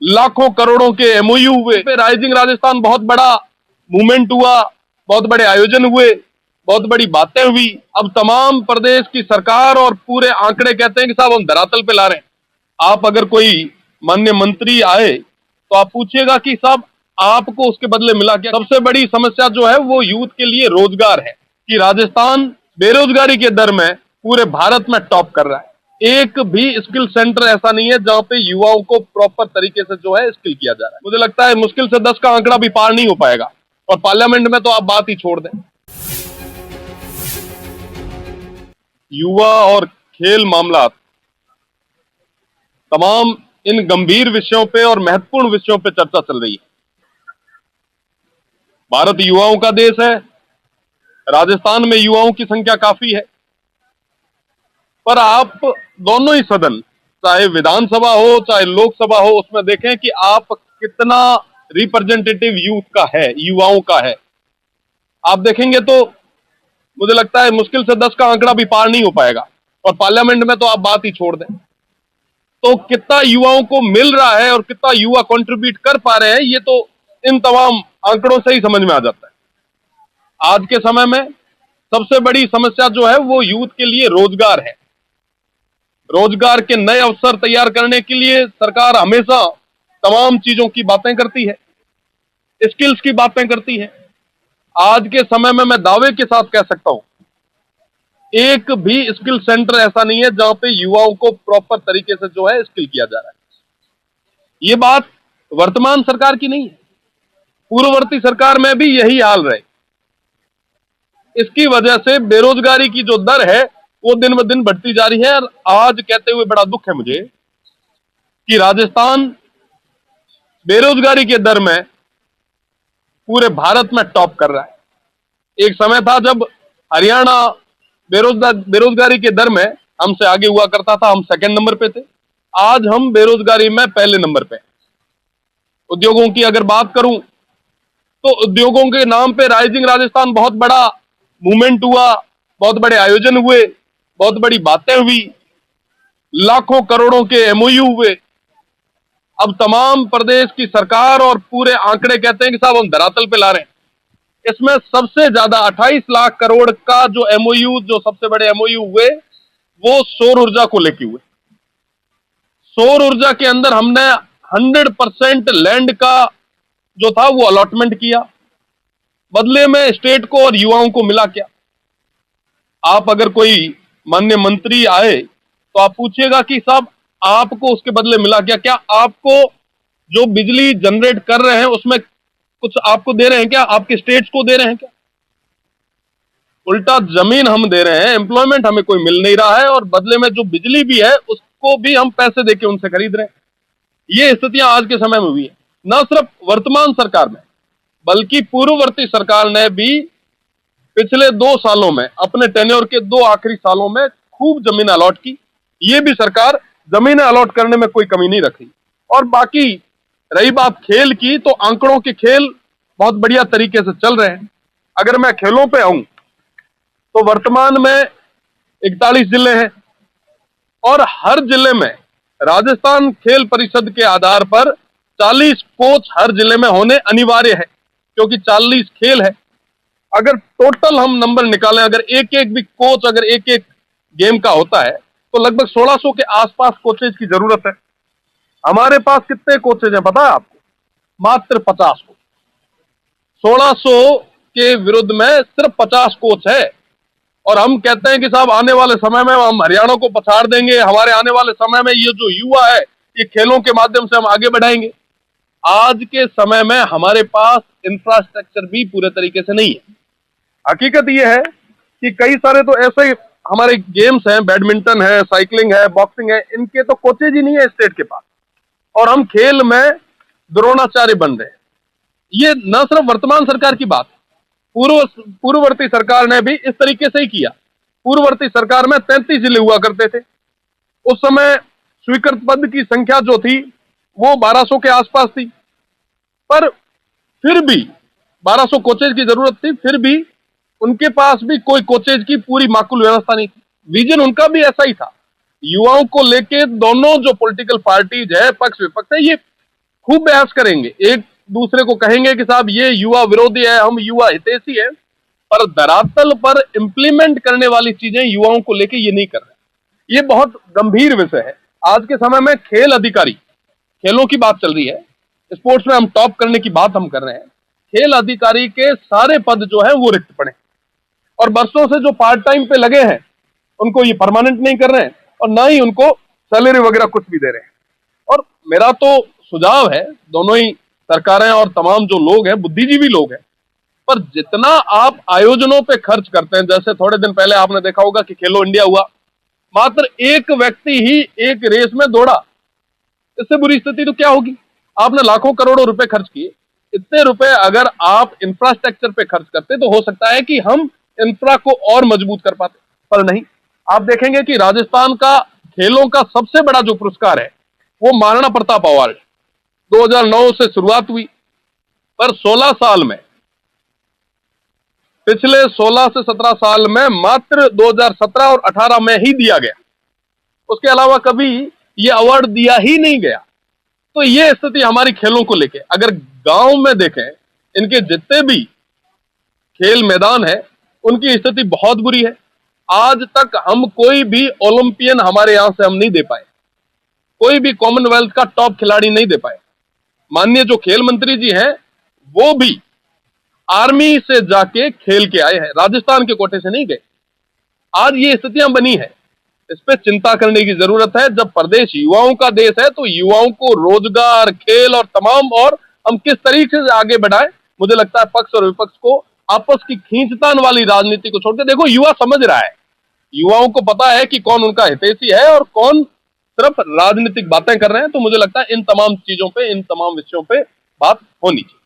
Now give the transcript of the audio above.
लाखों करोड़ों के एमओयू हुए, राइजिंग राजस्थान बहुत बड़ा मूवमेंट हुआ, बहुत बड़े आयोजन हुए, बहुत बड़ी बातें हुई। अब तमाम प्रदेश की सरकार और पूरे आंकड़े कहते हैं कि साहब हम धरातल पे ला रहे हैं। आप अगर कोई माननीय मंत्री आए तो आप पूछिएगा कि साहब आपको उसके बदले मिला क्या। सबसे बड़ी समस्या जो है वो यूथ के लिए रोजगार है कि राजस्थान बेरोजगारी के दर में पूरे भारत में टॉप कर रहा है। एक भी स्किल सेंटर ऐसा नहीं है जहां पे युवाओं को प्रॉपर तरीके से जो है स्किल किया जा रहा है। मुझे लगता है मुश्किल से 10 का आंकड़ा भी पार नहीं हो पाएगा, और पार्लियामेंट में तो आप बात ही छोड़ दें। युवा और खेल मामला तमाम इन गंभीर विषयों पे और महत्वपूर्ण विषयों पे चर्चा चल रही है। भारत युवाओं का देश है, राजस्थान में युवाओं की संख्या काफी है, पर आप दोनों ही सदन, चाहे विधानसभा हो चाहे लोकसभा हो, उसमें देखें कि आप कितना रिप्रेजेंटेटिव यूथ का है, युवाओं का है। आप देखेंगे तो मुझे लगता है मुश्किल से 10 का आंकड़ा भी पार नहीं हो पाएगा, और पार्लियामेंट में तो आप बात ही छोड़ दें। तो कितना युवाओं को मिल रहा है और कितना युवा कंट्रीब्यूट कर पा रहे हैं, ये तो इन तमाम आंकड़ों से ही समझ में आ जाता है। आज के समय में सबसे बड़ी समस्या जो है वो यूथ के लिए रोजगार है। रोजगार के नए अवसर तैयार करने के लिए सरकार हमेशा तमाम चीजों की बातें करती है, स्किल्स की बातें करती है। आज के समय में मैं दावे के साथ कह सकता हूं, एक भी स्किल सेंटर ऐसा नहीं है जहां पे युवाओं को प्रॉपर तरीके से जो है स्किल किया जा रहा है। ये बात वर्तमान सरकार की नहीं है, पूर्ववर्ती सरकार में भी यही हाल रहे। इसकी वजह से बेरोजगारी की जो दर है वो दिन ब दिन बढ़ती जा रही है। और आज कहते हुए बड़ा दुख है मुझे कि राजस्थान बेरोजगारी के दर में पूरे भारत में टॉप कर रहा है। एक समय था जब हरियाणा बेरोजगारी के दर में हमसे आगे हुआ करता था, हम सेकंड नंबर पे थे। आज हम बेरोजगारी में पहले नंबर पे। उद्योगों की अगर बात करूं तो उद्योगों के नाम पे राइजिंग राजस्थान बहुत बड़ा मूवमेंट हुआ, बहुत बड़े आयोजन हुए, बहुत बड़ी बातें हुई, लाखों करोड़ों के एमओयू हुए। अब तमाम प्रदेश की सरकार और पूरे आंकड़े कहते हैं कि साहब हम धरातल पे ला रहे हैं। इसमें सबसे ज्यादा 28 लाख करोड़ का जो एमओयू, जो सबसे बड़े एमओयू हुए वो सौर ऊर्जा को लेके हुए। सौर ऊर्जा के अंदर हमने 100% लैंड का जो था वो अलॉटमेंट किया, बदले में स्टेट को और युवाओं को मिला क्या। आप अगर कोई माननीय मंत्री आए तो आप पूछिएगा कि साहब आपको उसके बदले मिला क्या। क्या आपको जो बिजली जनरेट कर रहे हैं उसमें कुछ आपको दे रहे हैं क्या, आपके स्टेट्स को दे रहे हैं क्या? उल्टा जमीन हम दे रहे हैं, एम्प्लॉयमेंट हमें कोई मिल नहीं रहा है, और बदले में जो बिजली भी है उसको भी हम पैसे देके उनसे खरीद रहे हैं। ये स्थितियां आज के समय में हुई है। न सिर्फ वर्तमान सरकार में बल्कि पूर्ववर्ती सरकार ने भी पिछले 2 सालों में, अपने टेन्योर के 2 आखिरी सालों में खूब जमीन अलॉट की। ये भी सरकार जमीन अलॉट करने में कोई कमी नहीं रखी। और बाकी रही बात खेल की, तो आंकड़ों के खेल बहुत बढ़िया तरीके से चल रहे हैं। अगर मैं खेलों पे आऊं तो वर्तमान में 41 जिले हैं, और हर जिले में राजस्थान खेल परिषद के आधार पर 40 कोच हर जिले में होने अनिवार्य है, क्योंकि 40 खेल है। अगर टोटल हम नंबर निकालें, अगर एक एक भी कोच अगर एक एक गेम का होता है तो लगभग 1600 के आसपास कोचेज की जरूरत है। हमारे पास कितने कोचेज हैं पता है आपको? मात्र 50 कोच। 1600 के विरुद्ध में सिर्फ 50 कोच है, और हम कहते हैं कि साहब आने वाले समय में हम हरियाणा को पछाड़ देंगे, हमारे आने वाले समय में ये जो युवा है ये खेलों के माध्यम से हम आगे बढ़ाएंगे। आज के समय में हमारे पास इंफ्रास्ट्रक्चर भी पूरे तरीके से नहीं है। हकीकत यह है कि कई सारे तो ऐसे हमारे गेम्स हैं, बैडमिंटन है, साइकिलिंग है, बॉक्सिंग है, इनके तो कोचेज ही नहीं है स्टेट के पास, और हम खेल में द्रोणाचार्य बन रहे हैं। ये न सिर्फ वर्तमान सरकार की बात, पूर्ववर्ती सरकार ने भी इस तरीके से ही किया। पूर्ववर्ती सरकार में 33 जिले हुआ करते थे। उस समय स्वीकृत पद की संख्या जो थी वो 1200 के आसपास थी, पर फिर भी 1200 कोचेज की जरूरत थी, फिर भी उनके पास भी कोई कोचेज की पूरी माकुल व्यवस्था नहीं थी। विजन उनका भी ऐसा ही था। युवाओं को लेके दोनों जो पॉलिटिकल पार्टीज है, पक्ष विपक्ष है, ये खूब बहस करेंगे, एक दूसरे को कहेंगे कि साहब ये युवा विरोधी है, हम युवा हितैषी है, पर धरातल पर इंप्लीमेंट करने वाली चीजें युवाओं को लेके ये नहीं कर रहे। ये बहुत गंभीर विषय है। आज के समय में खेल अधिकारी, खेलों की बात चल रही है, स्पोर्ट्स में हम टॉप करने की बात हम कर रहे हैं, खेल अधिकारी के सारे पद जो है वो रिक्त पड़े, और वर्षों से जो पार्ट टाइम पे लगे हैं उनको ये परमानेंट नहीं कर रहे हैं, और ना ही उनको सैलरी वगैरह कुछ भी दे रहे हैं। और मेरा तो सुझाव है, दोनों ही सरकारें और तमाम जो लोग हैं, बुद्धिजीवी लोग हैं, पर जितना आप आयोजनों पे खर्च करते हैं, जैसे थोड़े दिन पहले आपने देखा होगा कि खेलो इंडिया हुआ, मात्र एक व्यक्ति ही एक रेस में दौड़ा, इससे बुरी स्थिति तो क्या होगी। आपने लाखों करोड़ों रुपए खर्च किए, इतने रुपए अगर आप इंफ्रास्ट्रक्चर पे खर्च करते तो हो सकता है कि हम इंफ्रा को और मजबूत कर पाते, पर नहीं। आप देखेंगे कि राजस्थान का खेलों का सबसे बड़ा जो पुरस्कार है वो महाराणा प्रताप अवार्ड 2009 से शुरुआत हुई, पर 16 साल में, पिछले 16 से 17 साल में मात्र 2017 और 18 में ही दिया गया, उसके अलावा कभी ये अवार्ड दिया ही नहीं गया। तो ये स्थिति हमारी खेलों को लेके, अगर गांव में देखें, इनके जितने भी खेल मैदान है उनकी स्थिति बहुत बुरी है। आज तक हम कोई भी ओलंपियन हमारे यहां से हम नहीं दे पाए, कोई भी कॉमनवेल्थ का टॉप खिलाड़ी नहीं दे पाए। माननीय जो खेल मंत्री जी हैं वो भी आर्मी से जाके खेल के आए हैं, राजस्थान के कोटे से नहीं गए। आज ये स्थितियां बनी है, इस पे चिंता करने की जरूरत है। जब प्रदेश युवाओं का देश है तो युवाओं को रोजगार, खेल और तमाम, और हम किस तरीके से आगे बढ़ाएं, मुझे लगता है पक्ष और विपक्ष को आपस की खींचतान वाली राजनीति को छोड़कर, देखो युवा समझ रहा है, युवाओं को पता है कि कौन उनका हितैषी है और कौन सिर्फ राजनीतिक बातें कर रहे हैं। तो मुझे लगता है इन तमाम चीजों पे, इन तमाम विषयों पे बात होनी चाहिए।